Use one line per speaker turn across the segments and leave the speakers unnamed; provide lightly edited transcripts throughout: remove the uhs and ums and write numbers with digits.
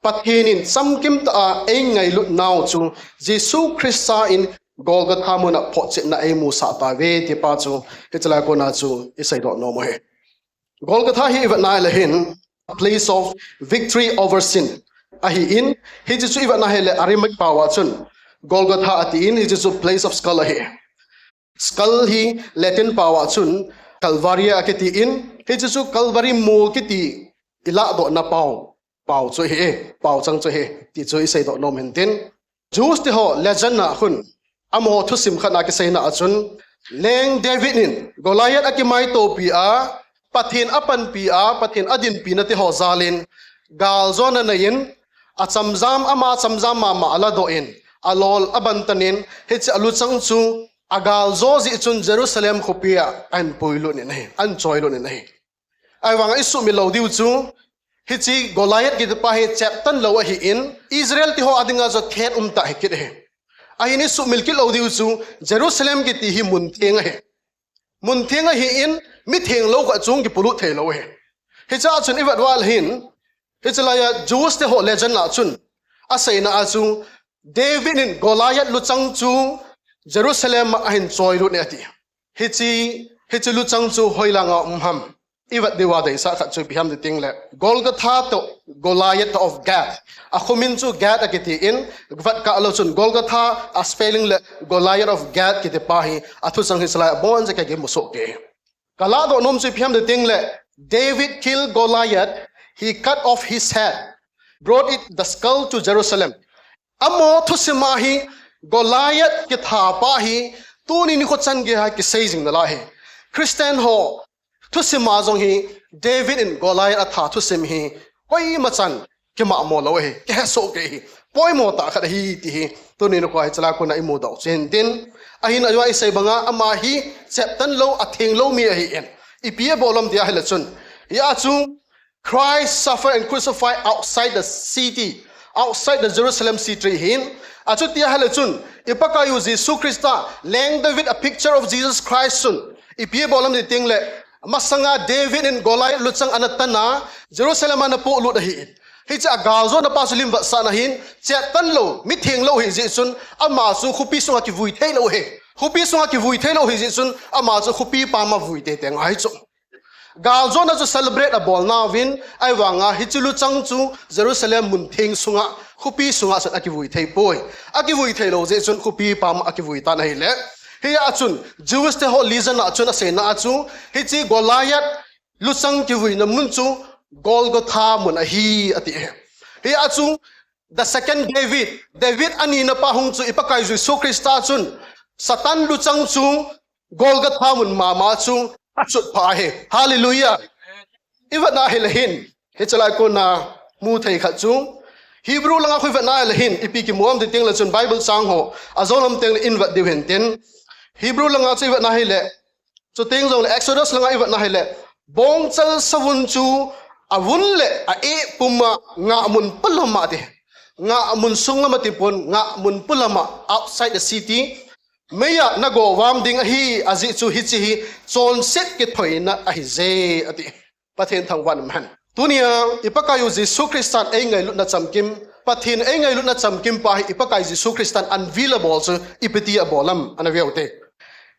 pathianin samkim ta ei ngai lut naw chu Jesus Christa in Golgotha muna photche na ei mu sa ta ve ti pa chu hitla ko na chu isai do no mo he Golgotha hi iwa na lehin a place of victory over sin ahi in hi chu iwa na hele Aramaic pawa chun Golgotha ati in hi chu place of skull hi skull hi Latin pawa chun Calvaria kiti in hi chu Calvary Mol kiti ila do na pau chu he pau chang chu he ti chu isai do no menten Jews ti ho legend na hun amo thu sim khana ki sei na achun leng David in Goliath akimai to pi a pathin apan pi a pathin adin pi na ti ho zalin gal zona na yin a chamzam ama chamzam ma ala do in alol abantanin hich alu chang chu agal zo zi chun Jerusalem khopia an poilo ni nahi an choilo ni nahi ai wanga isu mi lo diu chu hichi Goliath gi pa he chaptan lo hi in Israel ti ho adinga zo khet ta he kit he ai ni su milki lo diu chu Jerusalem gi ti hi mun thenga hi in mi theng lo ka chung ki pulu the lo he hicha chun iwat wal hin hichlaya Jews te ho legend na chun asai na chu David in Goliath lu chang chu Jerusalem ahin choi ru ne ati hichi lu chang chu hoilanga ham iwat dewa dai sa kha chu biham de ting le Golgotha to Goliath of Gath a khumin chu Gath akiti in vat ka alo chun Golgotha a spelling le Goliath of Gath kiti pahi athu sang hislai bon je ka ge muso ke kala do nom chu biham de ting le David killed Goliath he cut off his head brought it the skull to Jerusalem amo thu simahi Goliath ki tha pahi tu ni ko chan ge ha ki seijing na la he Christian ho thu sima jong hi David in Goliath atha thu sim hi koi machan ke ma mo lo he ke so ke hi poi mo ta kha hi ti hi tu ni ko ai chala ko na imu do chen din ahin aywa isai banga ama hi chaptan lo atheng lo mi hi en ipie bolom dia hela chun ya chu Christ suffered and crucified outside the city outside the Jerusalem city hin achu tia hela chun ipaka yu Jesus Christa leng David a picture of Jesus Christ chun ipie bolom di ting le masanga David in Goliath luchang anatana Jerusalem na po lu dahi hi cha galzo na pasulim ba sana hin chatan lo mi theng lo hi ji sun ama su khupi sunga ki vui thei lo he khupi sunga ki vui thei lo hi ji sun ama su khupi pa ma vui te teng ai chu galzo na chu celebrate a bol na win ai wanga hi chu luchang chu Jerusalem mun theng sunga khupi sunga sa ki vui thei poi aki vui thei lo ji sun khupi pa ma aki vui ta na hi le hi achun Jewish te ho legion achun ase na achu hi chi Goliath luchang ki hui na mun chu Golgotha mun a hi ati hi achu the second David ani na pa hung chu ipakai ju so Christa chun Satan luchang chu Golgotha mun ma chu achut pa he hallelujah iwa na helahin he chalai ko na mu thei kha chu Hebrew langa khoi va na helahin ipi ki muam de ting la chun Bible sang ho azolam teng in va de hen ten Hebrew langa chu iwa na hele chu ting jong Exodus langa iwa na hele bong chal sawun chu awun le a e puma nga mun pulama de nga mun sunga matipon nga mun pulama outside the city meya na go wam ding hi azi chu hi chi chon set ke thoina a hi je ati pathen thang wan man tunia ipakayu Jesus Christian ei ngai lut na chamkim pathin ei ngai lut na chamkim pa hi ipakai Jesus Christian unveilable chu ipeti abolam anaviaute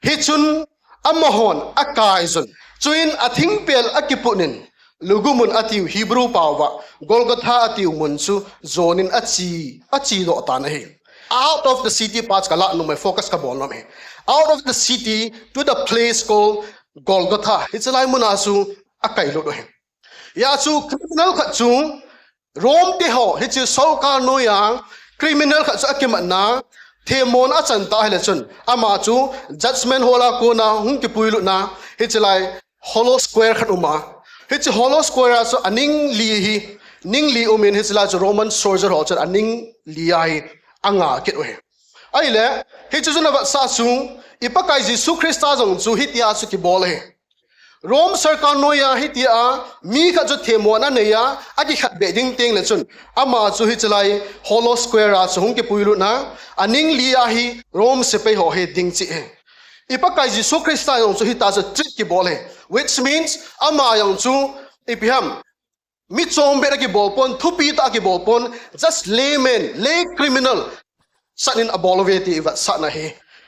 hi chun amahon akai zun chuin athing pel akipunin lugumun atiu Hebrew pawa Golgotha atiu munchu zonin achi do ta na hi out of the city parts kala no my focus ka bol no me out of the city to the place called Golgotha it's like munasu akai lo do he ya chu criminal kha chu Rome te ho hi chu so ka no yang criminal kha chu akimat na themon achan ta hele chun ama chu judgment hola ko na hung ki puilu na hi chu lai hollow square khanuma hi chu hollow square so aning li umin hi chu la Roman soldier ho chu aning li ai anga ket we ai le hi chu na ba sa chu ipakai Jesus Christa jong chu hitia chu ki bol he Rome sarkar noya hitia mi kha chu themo na neya agi khat be ding teng le chun ama chu hi chalai hollow square a chu hung ke puilu na aning li a hi Rome se pe ho he ding chi he ipakai Jesus Christa jong chu hita chu trick ki bol he which means ama yang chu ipiham mi chom be ki bolpon thupi ta ki bolpon just layman lay criminal sanin abolveti va sana he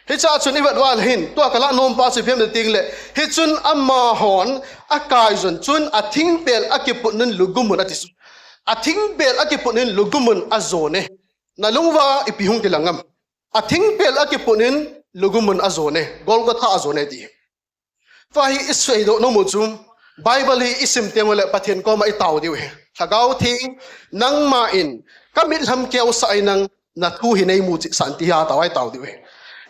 he cha chun iwat wal hin to kala nom pa se phem de ting le he chun amma hon akai zon chun athing pel akipun nun lugumun atisu athing pel akipunin lugumun azone na lungwa ipihung tilangam athing pel akipunin lugumun azone Golgotha azone di fa hi isweido no muchum Bible hi isim temole pathen ko ma itaw diwe thagau thing nang ma in kamit ham keu sai nang na thu hi nei mu chi santi ha tawai taw diwe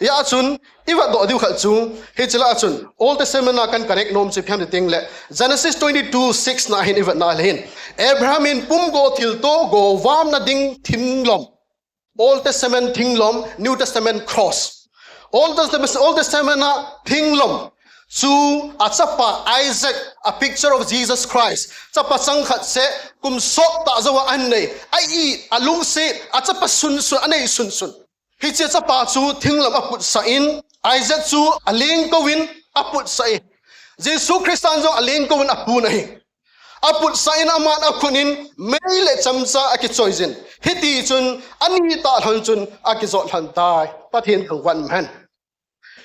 ya chun iwa do diu khal chu he chila chun Old Testament na kan correct nom chi phem de ting le Genesis 22:6 na hin iwa na hin Abraham in pum go thil to go wam na ding thinglom Old Testament thinglom New Testament cross Old Testament na thinglom chu achapa Isaac a picture of Jesus Christ chapa sangkhat se kum sok ta zawa an nei ai alungset achapa sun anei sun hi che chapa chu thinglam aput sa in Isaac chu aling kowin aput sa in Jesus Christan jo aling kowin apu nahi aput sa in aman akunin meile chamsa aki choisin hiti chun ani ta han chun aki zot han tai pathin thangwan man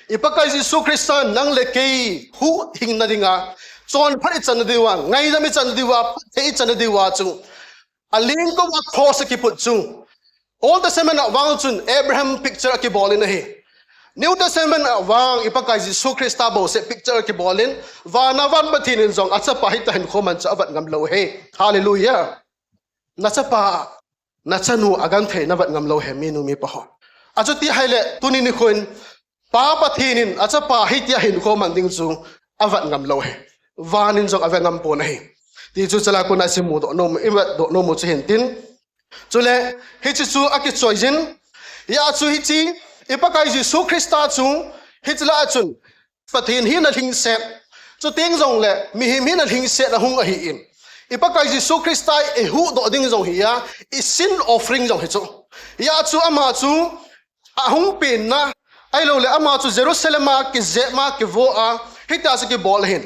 ipakai Jesus Christan nang lekei hu hing na dinga chon phari chan diwa ngai dami chan diwa thei chan diwa chu aling ko wa cross ki put chu Old Testament wang chun Abraham picture ki bolin hi New Testament wang ipakai Jesus Christa bo se picture ki bolin wa na wan pathin in jong acha pa hi ta hin khoman cha wat ngam lo he hallelujah na cha pa na chanu agan the na wat ngam lo he minu mi pa ho achu ti haile tunin ni khoin pa pathinin acha pa hi ti hin khoman ding chu avat ngam lo he wanin jong ave ngam po na hi ti chu chala ko na simu do no iwat do no mo chu hin tin chule hi chu aki choisin ya chu hi chi ipakai Jesus Christa chu hi chla chun pathin hi na thing set chu ting jong le mi hi mi na thing set a hung a hi in ipakai Jesus Christa e hu do ding jong hi ya is sin offering jong hi chu ya chu ama chu a hung pin na ai lo le ama chu Jerusalem ki zema ki vo a hi ta se ki bol hin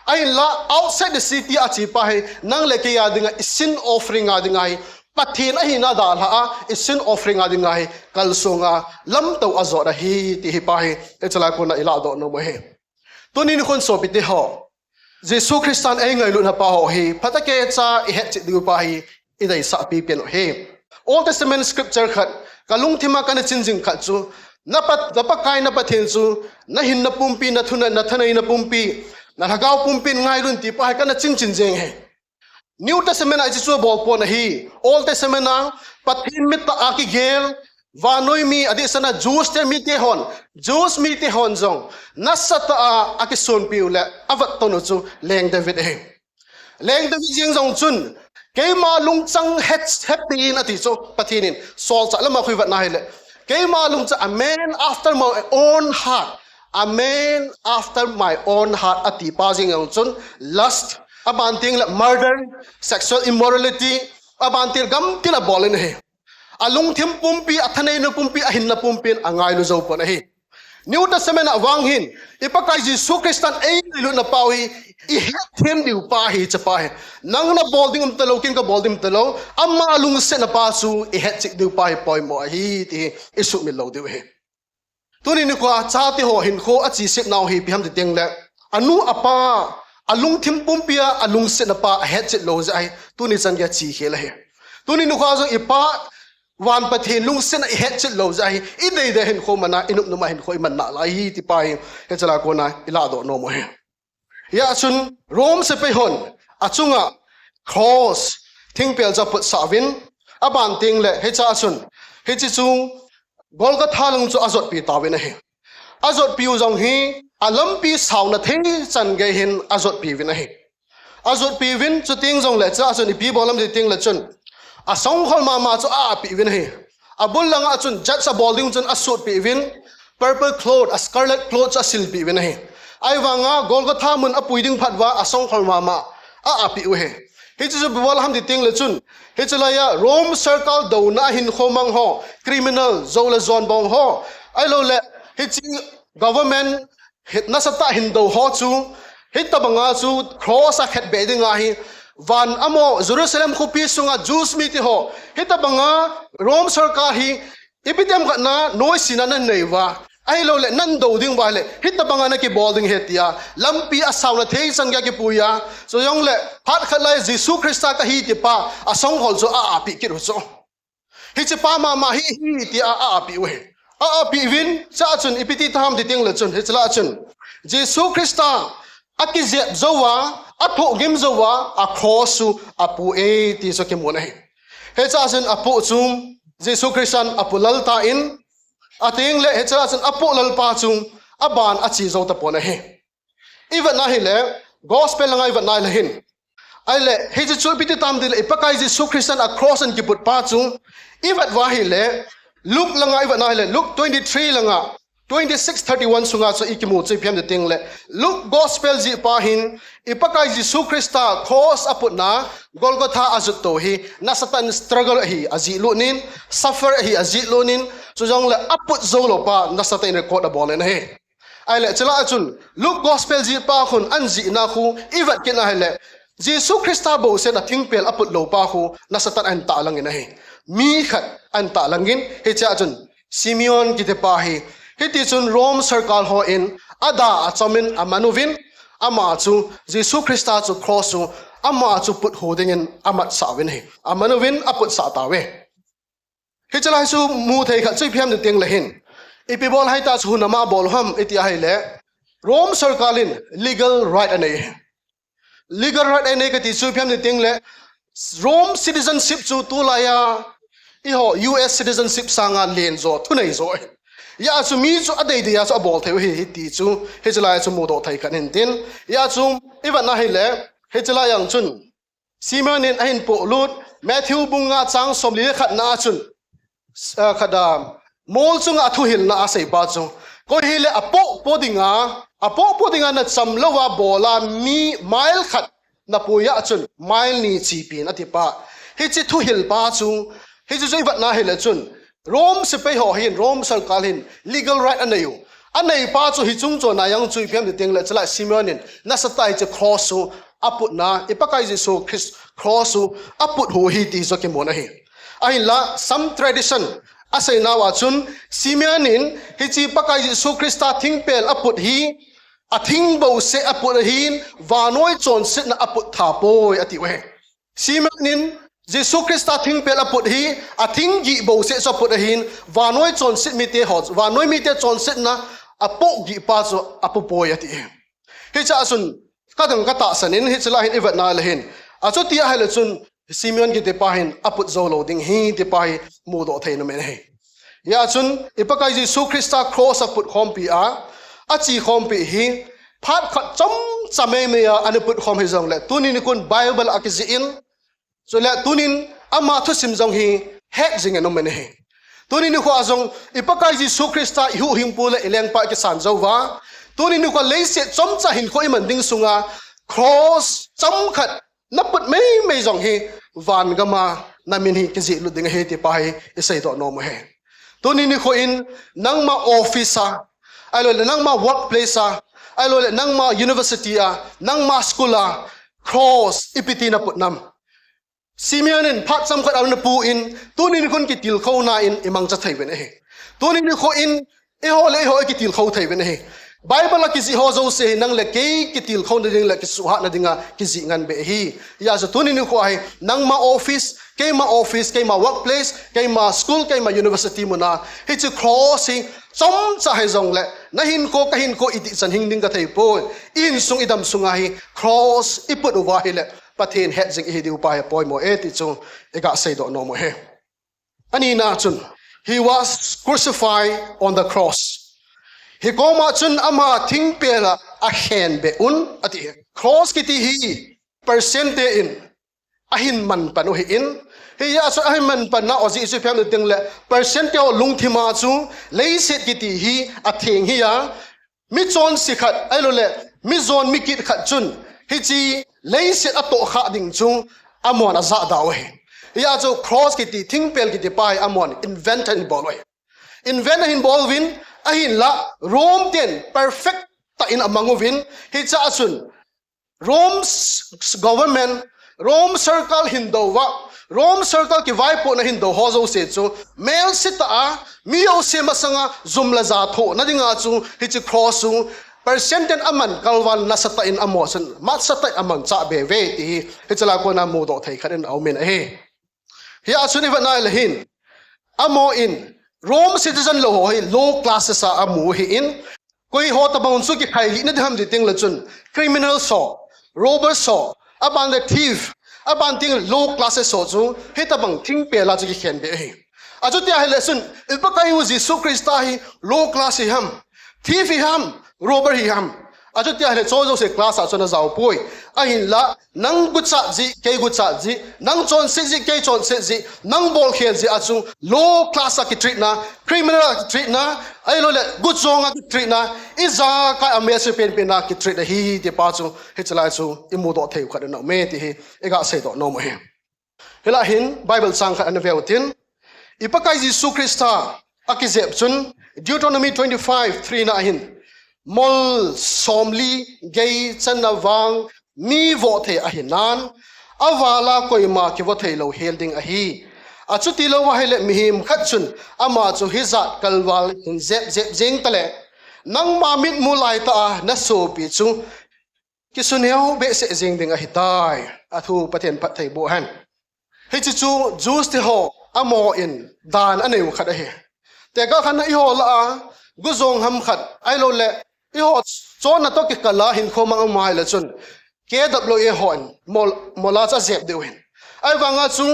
ai la outside the city a chi pa he nang le ke ya dinga sin offering a dinga hi pathin a hi na dal ha a sin offering a dinga hi kalsonga lam to azo da hi ti hi pa hi e chala ko na ila do no mo he tunin khon so pite ho Jesus Christan ai ngai lu na pa ho hi patake cha i het chi du pa hi i dai sa pi pen he Old Testament scripture khat kalungthima kan chinjing khat chu napat dapakai na pathin chu na hin na pumpi na thuna na thanai na pumpi na hagau pumpin ngai run ti pa kana chin jeng he New Testament ai chu bol po na hi Old Testament na pathin mit ta aki gel vanoi mi adi sana Jews te mi te hon jong nasata aki son piule avat to no chu leng David he leng David jeng jong chun keima lungchang happy na ti chu pathinin sol cha lama khui wat na hele keima lungcha a man after my own heart a man after my own heart ati pa jeng jong chun lust abanting la murder sexual immorality abantil gam tina bolin he alungthim pumpi athanai na pumpi ahin na pumpin angai lu zo pa na hi New Testament awang hin ipakai Jesus Christan ai lu na pawi I hem diu pa hi chapa he nang na bolding talo kin ka boldim talo amma alungset na pa su I ahetchet diu pa hi poi mo hi ti isu mi lo diu he tuni ni ko Chate ho HINKHO achi asetnau hi piham de teng le anu apa alungthim pumpia alungset na pa ahetchet lo jai tuni chan ya chi khela he tuni nu kha zo ipa wan pathin lungset na ahetchet lo jai I dei de HINKHO mana inup numa HINKHO man na la hi ti pai he chala ko na ila do no mo he ya chun Rome se pe hon achunga cross thing pel ja put savin aban ting le he cha chun he chi chu Golgotha lung chu azot pi tawin he azot pi jong hi alam pi saw na thei chan ge hin azot pi win he azot pi win chu ting jong le cha chun pi bolam de ting le chun a song khol ma chu a pi win he abul langa chun jat sa bolding chun asot pi win purple cloth a scarlet cloth a sil pi win he ai wanga Golgotha mun apui ding phatwa asong khol mama a pi we he chu bol ham di ting le chun he chula ya Rome circle do na HINKHO mang ho criminal zola zon bong ho ai lo le he chi government hit na sata hindo ho chu he tabanga chu cross a khet be ding a hi van amo Jerusalem kupi sunga Jews mi ti ho hita banga Rome sarkar hi ipitem ka na noi sinanan neiwa ai lo le nan do ding ba le hita banga na ki bolding hetia lampi asaw na thei sangya ki puya so yong le phat khalai Jesus Christa ka hi ti pa asong hol so a api ki ro so hi che pa ma hi ti a api we a api win cha chun ipiti tham ti ting le chun hi chla chun Jesus Christa akizep zowa atho gim zowa a crossu apu e ti so ke mona he cha chun apu chung Jesus Christian apu lalta in ating le he cha chun apu lalpa chung aban achi zo ta pona he even na hi le gospel ngai va na le hin ai le he chu piti tam dil ipakai Jesus Christian a cross and kiput pa chung even wa hi le Luke langa iwa na le Luke 23 langa 26:31 sunga so ikimu che phiam de ting le Luke gospel ji pa hin ipakai Jesus Christa cross aput na Golgotha azut to hi na satan struggle hi aji lunin suffer hi aji lunin so jong le aput zo lo pa na satan record a bol na he ai le chala chun Luke gospel ji pa khun an ji na khu iwat kin a le Jesus Christa bo se na thingpel aput lo pa khu na satan an ta lang na he mi khat an ta langin he cha chun Simeon ki te pa hi hiti chun Rome circle ho in ada achomin amanuvin ama chu Jesus Christa chu cross chu ama chu put holding in amat sawin he amanuvin aput sa tawe hi chalai chu mu thei kha chui phiam de teng le hin ipibol hai ta chu nama bol ham itia hai le Rome circle in legal right ane ka ti chu phiam de teng le Rome citizenship chu tu la ya iho US citizenship sanga len zo thunai zo ya chu mi chu adei de ya chu bol theu hi ti chu he chala chu mo do thai kan hin tin ya chu even na hi le he chala yang chun Simon in ahin po lut Matthew bunga chang somli khat na chun khada mol chung athu hil na asai ba chu ko hi le apo podinga na chamlowa bola mi mile khat na puya chun mile ni chi pin atipa hi chi thu hil pa chu hi chu iwat na hi le chun Rome se pe ho hin Rome sarkal hin legal right anei pa chu hi chung cho na yang chui phiam de teng le chala Simeon na satai che cross su aput na ipakai Jesus Christ cross su aput ho hi ti so ke mona hi ai la some tradition asai na wa chun Simeon hi chi pakai Jesus Christa thingpel aput hi athing bo se aput hin vanoi chon sit na aput tha poi ati we Simeon Jesus Christa thingpel aput hi athing gi bo se so put hin vanoi chon sit mi te hot vanoi mi te chon sit na apo gi pa so apu poi ati hi cha sun kadang kata sanin hi chala hin iwat na le hin acho tia hal chun Simeon gi te pa hin aput zo lo ding hi te pa hi mu do thein me he ya chun ipakai Jesus Christa cross aput khompi achi khompi hi phat khat chom chame me ya anuput khom hi jong le tunin kun Bible akizi in so le tunin ama thu sim jong hi het jing no mene he tunin ko azong ipakai Jesus Christa hu hingpu le eleng pa ki san zowa tunin ko leise chom cha hin ko iman ding sunga cross chom khat naput me jong hi van gama namin hi ki ji lu ding he ti pa hi isai do no mo he tunin ko in nang ma office ai lo le nang ma workplace ai lo le nang ma university nang ma school cross ipiti na put nam Simeon in phat sam khat na pu in tunin kun ki til kho na in imang cha thai ben he tunin kho in e ho le ho ki til kho thai ben he Bible ki ji ho zo se nang le ke ki til kho na ding le ki su ha na dinga ki ji ngan be hi ya so tunin kho ai nang ma office ke ma workplace ke ma school ke ma university muna hi chu crossing chom cha hai jong le na hin ko iti chan hing ding ka thei po in sung idam sunga hi cross iput wa hi le pathin het jing hi diu pa he poi mo e ti chu ega sei do no mo he ani na chun he was crucified on the cross he ko ma chun ama thing pela a hen be un ati cross ki ti hi percent in ahin man panu hi in he ya so ahin man pan na oji su pham ting le percent yo lungthima chu leiset ki ti hi a theng hi ya mi chon si khat ai lo le mi zon mi kit khat chun hi chi leiset a to kha ding chu amon a za daw he ya chu cross ki ti thing pel ki ti pai amon invent and boloi invent and involving ahin la Rome ten perfect ta in amangovin hi cha chun Rome's government Rome circle hindowa Rome circle ki vai po na hindo hozo se chu mel sita a mio se masanga zumla za tho na dinga chu hi chi cross chu percentage aman kalwan na sata in amosan mat sata amang cha be ve ti hi chala ko na mu do thai kharin au men he hi asuni va na lehin amo in Rome citizen lo hi low classes a amu hi in koi ho ta bang su ki khai li na dham di ting la chun criminal so robber so aban the thief aban ting low classes so chu heta bang thing pe la chu ki khen be hi aju tia hele sun ipa kai u jisu krista hi low class hi ham thief hi ham robber hi ham aju tia hele cho se class a chona zau poi a hin la nang gutsa ji ke gutsa ji nang chon se ji ke chon se ji nang bol khel ji achu low class a ki treat na criminal ki treat na ai lo le gut zong a ki treat na iza ka amese pen pen na ki treat hi ti pa chu he chala chu imu do theu kha na me ti hi ega se do no mo he hela hin bible sang kha an veutin ipakai jisu krista akizep chun Deuteronomy 25:3 na hin mol somli gay chanawang mi vo the ahinan awala koima ki vo thei lo helding ahi achuti lo wa hele mihim khatchun ama chu hizat kalwal in zep jeng tale nang ma mit mulai ta na so pi chu ki suneo be se jeng ding ahi tai athu pathen pat thei bo han hi chu juice te ho amo in dan aneu khat ahi te ka khan i ho la guzong ham khat ai lo le i ho chon na to ki kala hin kho mang mai la chun KWA hon mola cha zep de wen ai wanga chu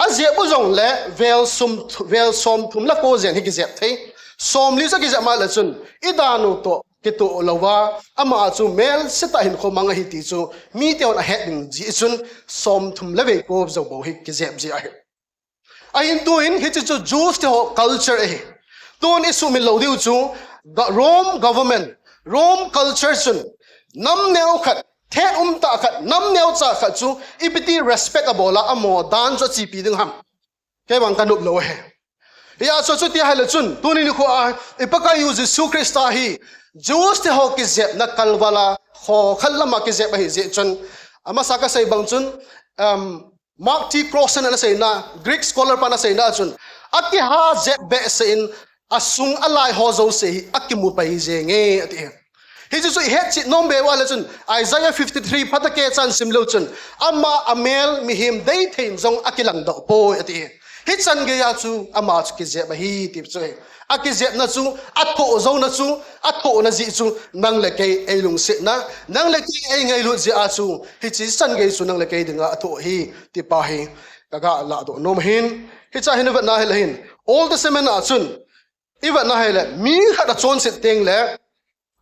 a zep bu jong le vel som thum la ko zen hi ki zep thei som li sa ki zep ma la chun i danu to ki tu lawa ama chu mel seta hin kho mang hi ti chu mi te on a het ding ji chun som thum le ve ko zo bo hi ki zep ji a in tuin hi chu juice te ho culture e tun isu mi lo diu chu Rome government Rome culture chun nam neo khat the ta khat nam neo cha khat chu ipiti respectable la amo dan cho chi pi ding ham ke bang kanup lo he ya so chu ti hala chun tuni ni ko a ipaka yu Jesu Krista hi Jews te ho ki zep na kalwala ho khallama ki zep hi je chun ama saka sai bang chun Mark T. Crossan na say na Greek scholar pa na say na chun aki ha zep be sein asung alai hozo se akimu pai je nge ati hi chu ahetchet nombe wala chun Isaiah 53 phatake chan simlo chun amma amel mihim dei thein jong akilang do po ati hi chan ge ya chu ama chu ki je ba hi tip chu aki je na chu atho zo na chu atho na ji chu nang le ke alungset na nang le ke ai ngai lu ji a chu hi chi chan ge chu nang le ke dinga atho hi ti pa hi kaga la do nom hin hi cha hin va na hel hin all the semena chun iwa na hele mi khada chon se teng le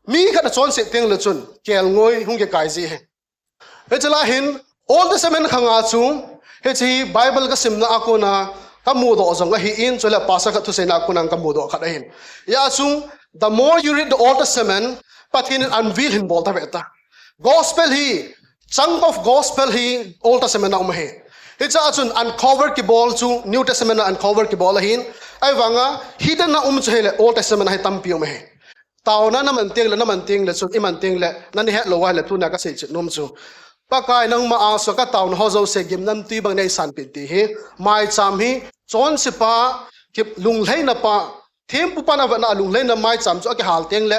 mi khada chon se teng le chun kel ngoi hung ke kai ji he he chala hin all the semen khanga chu he chi bible ka simna akona kamu do zong hi in chola pasa ka thu se na kunang kamu do khada hin ya chu the more you read the old testament pathin unveil hin bol ta beta gospel hi chunk of gospel hi old testament na he he cha chun uncover ki bol chu new testament na uncover ki bol hin ai wanga hidden na chele old testament hai tampiu me taw na man ting le chu iman ting le na ni het lo wa le tu na ka se nom chu pa kai nang ma a so ka taw ho zo se gim nam ti bang nei san pi ti hi mai cham hi chon si pa ki lung lei na pa them pu pa na wa na lung lei na mai cham chu ki hal teng le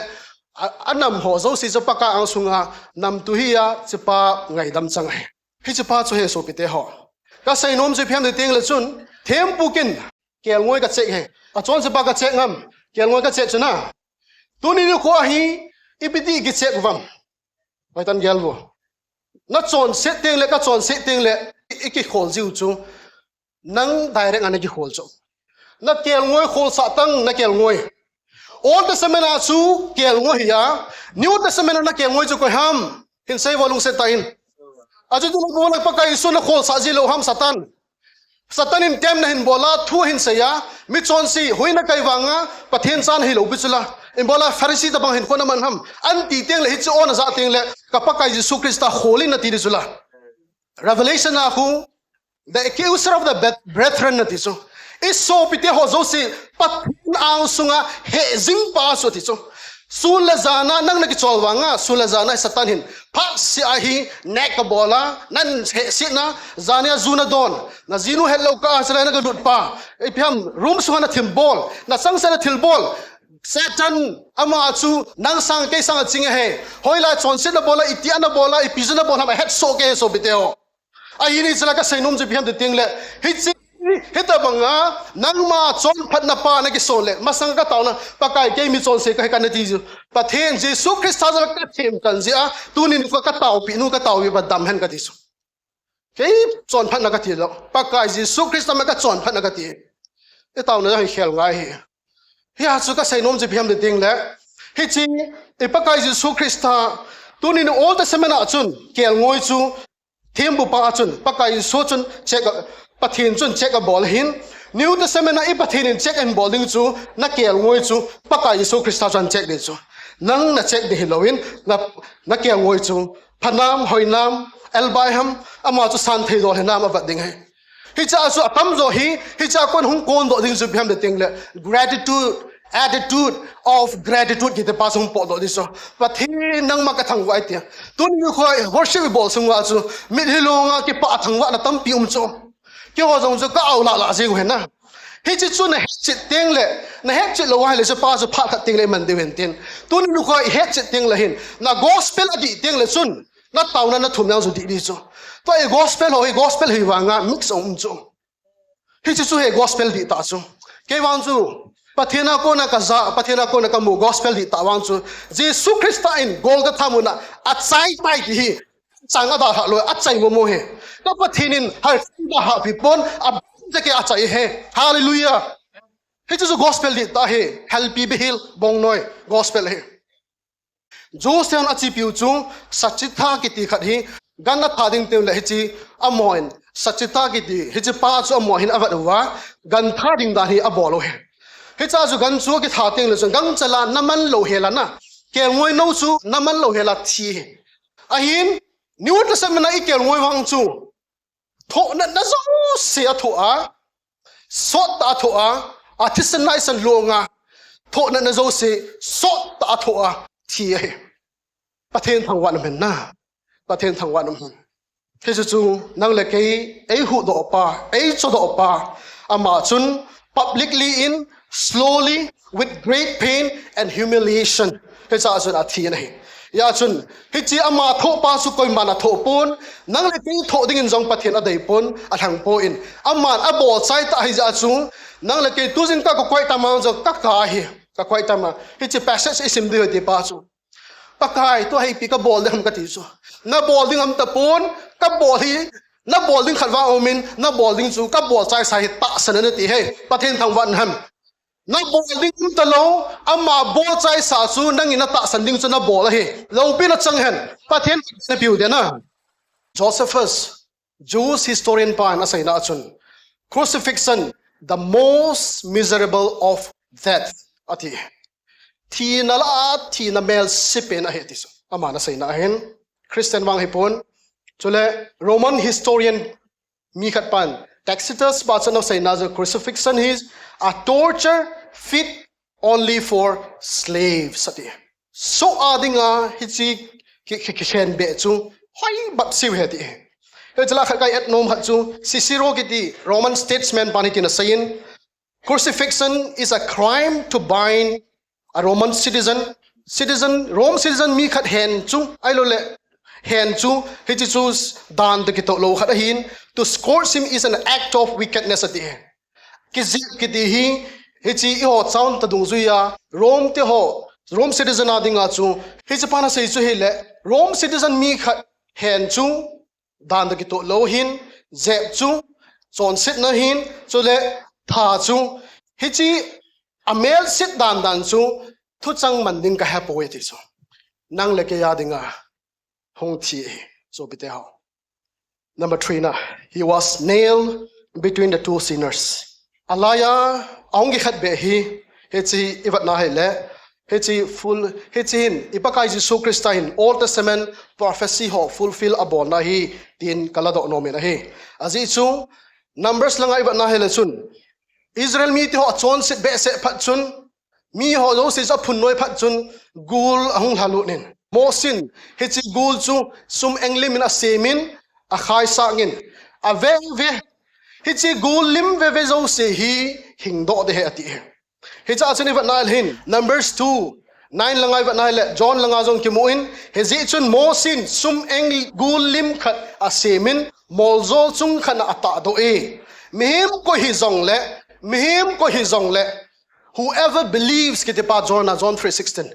anam ho zo si chu pa ka ang sunga nam tu hi ya chi pa ngai dam chang hai hi chi pa chu he so pi te ho ka sai nom chu phem de ting le chun them pu kin kel ngoi ka chek he a chon se ba ka chek ngam kel ngoi ka chek chuna tuni ni ko hi ipiti ki chek wam bai tan gel wo na chon se teng le ka chon se teng le iki khol jiu chu nang direct an ki khol chu na kel ngoi khol sa tang na kel ngoi old testament a chu kel ngoi ya new testament na kel ngoi chu ko ham hin sei volung se tain aju tu bo la pa kai su na khol sa ji lo ham satan satanin tem na hin bola thu hin saya mi chon si hoina kai wanga pathen chan hi lo bichula in bola pharisee ta bang hin khona man ham an ti teng le hi chu on za teng le ka pa kai Jesu Krista holy na ti chula revelation na khu the accuser of the brethren na ti chu is so pite ho zo si pathen ang sunga he jing pa so ti chu Sulazana nang nagitsol wanga sulazana satan hin pak si ahi nek ka bola nan si na zania zuna don na zinu hello ka sala na gadut pa ipham room suhana thimbol na sang sana thilbol Satan ama chu nang sang ke sang chinge he hoila chonse na bola itia na bola ipizuna bola ma het so ke so biteo ahi ni sala ka sainom je biam de tingle hitsi hita banga nang ma chon phat na pa na ki sole masang ka taw na pakai ke mi chon se ka ka na ti ju pathen jesu christ ha ka them kan zia tunin ko ka taw pi nu ka taw wi ba dam hen ka ti su ke chon phat na ka ti lo pakai jesu christ ma ka chon phat na ka ti e taw na hi khel ngai hi ya chu ka sainom je biam de ting le hi chi e pakai jesu christ ha tunin all the semana chun kel ngoi chu them bu pa chun pakai so chun check pathin chun check a ball hin new testament na I pathin in check and balling chu na kel ngoi chu pakai jesu christ chan check de chu nang na check de hiloin na kel ngoi chu phanam hoinam elbaiham ama chu san thei do henam avat ding hai hi cha chu apam zo hi cha kon hung kon do ding chu pham de ting le gratitude attitude of gratitude ki te pas hung po do diso pathin nang ma ka thang wai tia tun yu khoi worship bol sung wa chu mi hilonga ki pa thang wa na tam pi chu cái họ dùng cho cao lạ gì vậy na hết chỉ chuan là hết chỉ tiếng lệ na hết chỉ lâu hay là cho pa cho phát tiếng lệ mình điều tiền tuân lúc coi hết chỉ tiếng là hin na gospel đi tiếng lệ chuan na tàu na thùng nhau rồi đi cho tôi gospel hi vanga mix cho hết chỉ chuan gospel đi ta cho cái vang chu pathena ko na ka za pathena ko na ka mu gospel đi ta vang chu Jesus Christ in Golgotha mu na achai pai hi changa da ha lo achai mo he ka pathinin har da ha pipon ab ke achai he hallelujah he chu gospel di ta he help be heal bong noi gospel he jo sen achi piu chu sachitha ki ti khat hi ganna thading te le chi amoin sachitha ki ti he chi pa chu amoin avat wa gan thading da hi abolo he cha chu gan chu ki tha teng le chu gang chala naman lo he la na ke ngoi no chu naman lo he la thi ahin New Testament na ikel ngoi wang chu tho na zo se tho a sot ta tho a artisanai san longa tho na zo se sot ta tho a thi he pathen thang wan men na pathen thang wan men he chu nang le ke ei hu do pa ei cho do pa ama chun publicly in slowly with great pain and humiliation he cha chu a thi na ya chun hi chi ama tho pa su koi mana tho pon nang le ti tho ding in jong pathian a dei pon a thang po in aman a bol sai ta hi ja chu nang le ke tu jin ka ko koi ta ma jo ka ka hi ka koi ta ma hi chi passage isim de ti pa chu pakai to hi pi ka bol de ham ka ti chu na bol ding am ta pon ka bol hi na bol ding khalwa omin na bol ding chu ka bol sai sai ta san na ti he pathian thang wan ham na bowling ta lo ama ball chai sa chu nang ina ta sanding chu na ball he lo pin a chang hen pathen na piu de na Josephus Jewish historian pa na sai na chun crucifixion the most miserable of death ati thi na mel sipen a he ti so ama na sai na hen Christian wang hipon chule Roman historian mi khat pan Tacitus pa chano sai na crucifixion is a torture fit only for slaves ati so adinga hichi ki khen be chu hoi bap siu he ti he chala kha kai etnom hat chu Cicero ki ti Roman statesman pani tin sayin crucifixion is a crime to bind a Roman citizen Rome citizen mi khat hen chu ai lo le hen chu hichi chu dan de ki to lo khat hin to scourge him is an act of wickedness ati ki ti hi hichi ho chaun ta dung zuya Rome citizen adinga chu hichi pana sei chu hele Rome citizen mi khat hen chu dan da ki to lo hin zep chu chon sit na hin chu le tha chu hichi amel sit dan chu thu chang man ding ka ha poe ti chu nang le ke ya dinga hong thi so bite ha number 3 na he was nailed between the two sinners alaya aungi khat be hi hechi ibat na hele hechi full hechin ipakai Jesus Christ in Old Testament prophecy ho fulfill abon na hi tin kalado no me na hi azi chu numbers langa ibat na hele chun Israel mi ti ho chon sit be se phat chun mi ho zo se sa phun noi phat chun gul ahung halu nin mo sin he chi gul chu sum englim in a semin a khai sa ngin a ve he chi gul lim ve zo se hi hing do de he ati he cha chuni va nail hin Numbers 2 9 langai va nail John langa jong ki muin he ji chun mo sin sum eng gul lim khat a semin mol zo chung khana ata do e mihim ko hi zong le whoever believes ki te pa John 3:16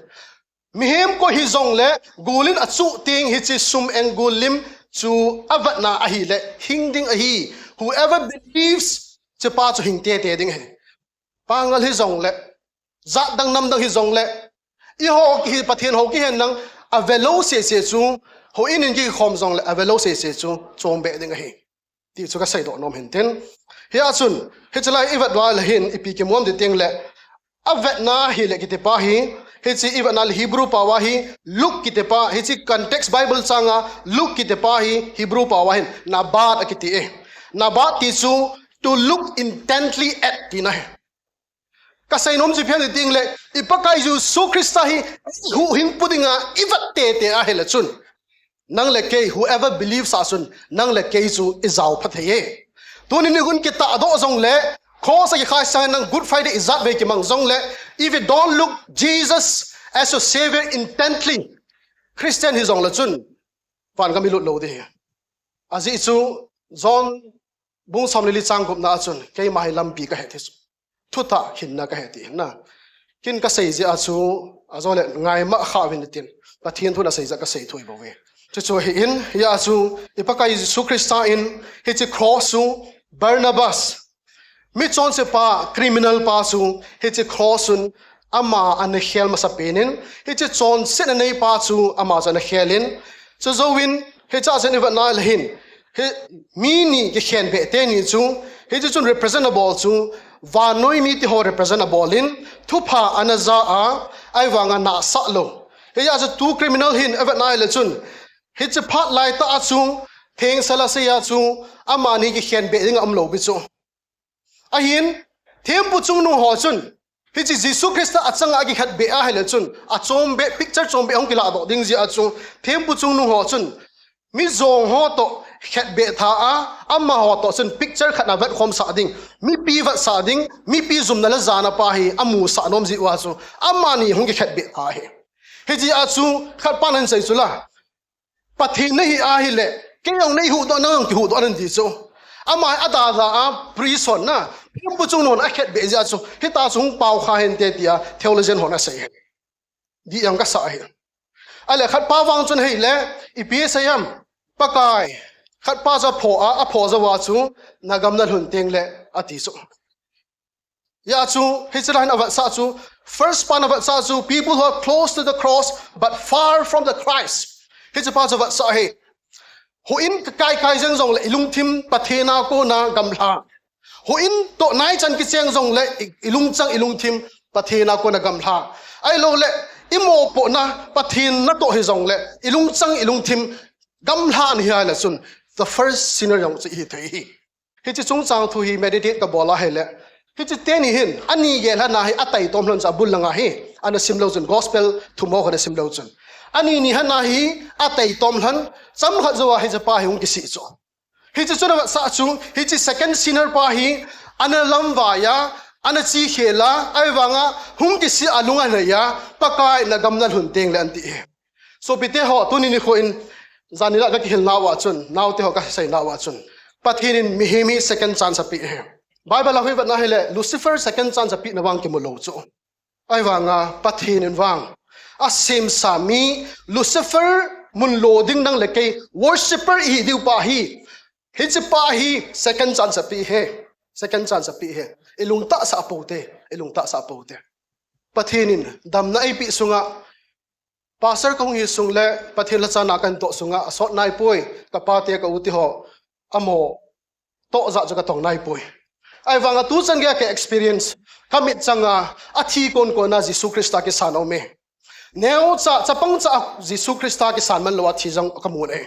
mihim ko hi zong le gulin achu ting hi chi sum eng gulim chu avatna ahi le hingding ahi whoever believes che pa chu hing te ding he pangal hi zong le za dang nam dang hi zong le I ho ki pathian ho ki hen nang avelo se chu ho in ki khom zong le avelo se chu chom be ding ahi ti chu ka sai do nom hen ten hi achun hi chalai ivat wa le hin ipi ke mom de teng le avatna hi le ki te pa hi chi ivanal Hebrew pa wa hi look ki te pa hi chi context Bible changa look ki te pa hi Hebrew pa wa hin nabat akiti e nabat ti chu to look intently at ti na kasai nom chi phian ding le ipakai ju su Christa hi hu hin pudinga ivat te a hela chun nang le ke whoever believes asun nang le ke chu izau phatheye tuni ni gun ki ta do zong le Cause I khai nang Good Friday is that way ki mang zong le if you don't look Jesus as your savior intently Christian hi zong la chun pan kami lut lo de azi chu John bung som li chang gup na chun ke mai lam pi ka he this thuta hin na ka he ti na kin ka sei ji a chu azole ngai ma kha win tin pathian thuna sei ja ka sei thoi bo we chu hi in ya chu ipakai Jesu Christa in hi chi cross chu Barnabas mi chon se pa criminal pa su he che crossun ama an khel ma sa penin he che chon sen nei pa chu ama jan khelin so zo win he cha sen iva na hin he mi ni ke khen be te ni chu he che chun representable chu va noi mi ti ho representable in thu pha anaza a ai wanga na sa lo he ya chu tu criminal hin iva na le chun he che phat lai ta chu theng sala se ya chu ama ni ke khen be ding am lo bi chu ahin tempu chung nu ho chun hi chi Jesu Christ achanga gi khat be a hele chun a chom be picture chom be ong kila do ding ji a chung tempu chung nu ho chun mi zong ho to khat be tha a amma ho to chun picture khat na vat khom sa ding mi pi vat sa ding mi pi zum na la zana pa hi amu sa nom ji wa chu amma ni hong gi khat be tha he ji a chu khat pan han sai chu la pathi nei a hi le ke yong nei hu do nang ki hu do an ji chu ama ada za a prison na pumpu chung non akhet be ja chu hita chung pau kha hen te tia theologian hona sei di yang ka sa he ale khat pa wang chun hei le ipi sayam pakai khat pa za pho za wa chu nagam na hun teng le ati chu ya chu hichlan avat sa chu first pan avat sa chu people who are close to the cross but far from the Christ hichpa za va sa he ho in kai jeng jong le alungthim pathena ko na gamla ho in to nai chan ki cheng jong le alungthim pathena ko na gamla ai lo le imo po na pathin na to he jong le alungthim gamla ni ha la sun the first sinner jong chi hi thei hi chi chung chang thu hi meditate ka bola he le hi chi te ni hin ani ge la na hi atai tom lon cha bul langa hi ana simlo chun gospel thumo ko na simlo chun ani ni hana hi atai tom han cham kha zo hi pa hi ung ki si cho hi chi chuna sa chu hi chi second sinner pa hi ana lam wa ya ana chi khela ai wanga hung ki si alunga le ya pakai na gamna hun teng le anti so pite ho tuni ni kho in zanila ka ki hil na wa chun naw te ho ka sai na wa chun pathin in mihimi second chance api he bible hui wa na hele Lucifer second chance api na wang ki mo lo chu ai wanga pathin in wang asim sami Lucifer mun loading nang lekei worshipper hi diu pa hi second chance api he ilungta sa pote pathinin damna ipi sunga pastor kong hi sungle pathin la chana kan to sunga asot nai poi kapate ka uti ho amo to za ka tong nai poi ai wanga tu chan ge ke experience kamit changa athi kon ko na Jesu Christa ke sano me neo cha pang cha Jesu Christa ke san man lo athi jang kamun e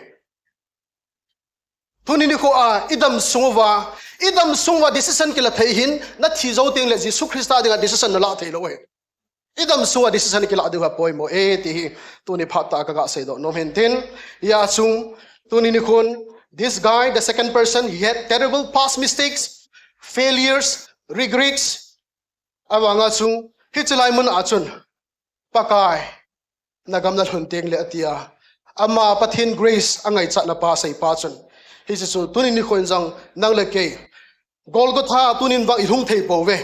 thuni ni ko a idam sungwa decision ke la thei hin na thi zo ting le Jesu Christa de decision la thei lo e idam suwa decision kila adu ha poi mo ti tu ni phata ka ga sei do no maintain ya chung tu ni khun this guy the second person he had terrible past mistakes failures regrets awanga chung hichilai mun achun pakai nagam na hunteng le atia ama pathin grace angai chat na pa sei pa chun hi chu tu ni khun jang nang le ke Golgotha tunin bang ihung thei powe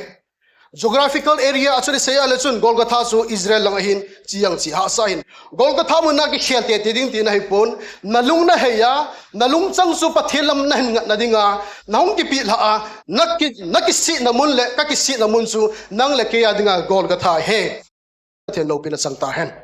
geographical area actually say alechun Golgotha chu Israel lang hin chiang chi ha sa hin Golgotha mun na ki khial te ding tin hai pon nalung na heya nalung chang su pathilam na hin na dinga naung ki pi la nakki si na mun le ka ki si na mun chu nang le ke ya dinga Golgotha he the lo pin sang ta hen